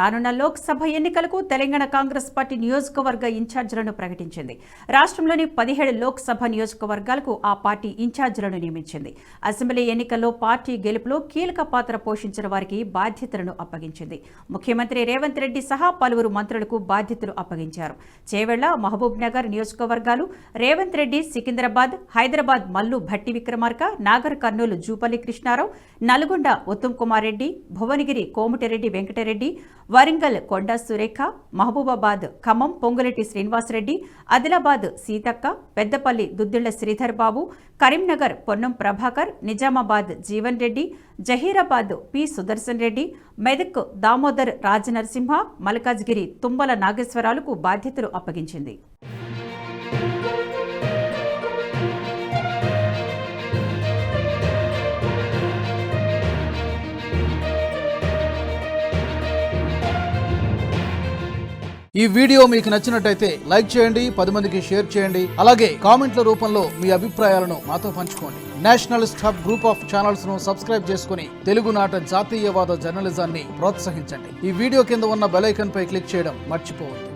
రానున్న లోక్సభ ఎన్నికలకు తెలంగాణ కాంగ్రెస్ పార్టీ నియోజకవర్గ ఇన్ఛార్జీలను ప్రకటించింది. రాష్ట్రంలోని 17 లోక్సభ నియోజకవర్గాలకు ఆ పార్టీ ఇన్ఛార్జీలను నియమించింది. అసెంబ్లీ ఎన్నికల్లో పార్టీ గెలుపులో కీలక పాత్ర పోషించిన వారికి బాధ్యతలను అప్పగించింది. ముఖ్యమంత్రి రేవంత్ రెడ్డి సహా పలువురు మంత్రులకు బాధ్యతలు అప్పగించారు. చేవెళ్ల, మహబూబ్ నగర్ నియోజకవర్గాలు రేవంత్ రెడ్డి, సికింద్రాబాద్, హైదరాబాద్ మల్లు భట్టి విక్రమార్క, నాగర్ కర్నూలు జూపల్లి కృష్ణారావు, నల్గొండ ఉత్తమ్ కుమార్ రెడ్డి, భువనగిరి కోమటిరెడ్డి వెంకటరెడ్డి, వరంగల్ కొండా సురేఖ, మహబూబాబాద్ ఖమ్మం పొంగులెట్టి శ్రీనివాసరెడ్డి, ఆదిలాబాద్ సీతక్క, పెద్దపల్లి దుద్దిళ్ల శ్రీధర్ బాబు, కరీంనగర్ పొన్నం ప్రభాకర్, నిజామాబాద్ జీవన్ రెడ్డి, జహీరాబాద్ పి సుదర్శన్ రెడ్డి, మెదక్ దామోదర్ రాజనరసింహ, మల్కాజ్గిరి తుమ్మల నాగేశ్వరాలకు బాధ్యతలు అప్పగించింది. ఈ వీడియో మీకు నచ్చినట్టయితే లైక్ చేయండి, 10 మందికి షేర్ చేయండి. అలాగే కామెంట్ల రూపంలో మీ అభిప్రాయాలను మాతో పంచుకోండి. Nationalist hub group of channels ను సబ్స్క్రైబ్ చేసుకుని తెలుగునాట జాతీయవాద జర్నలిజాన్ని ప్రోత్సహించండి. ఈ వీడియో కింద ఉన్న బెల్ ఐకాన్ పై క్లిక్ చేయడం మర్చిపోవద్దు.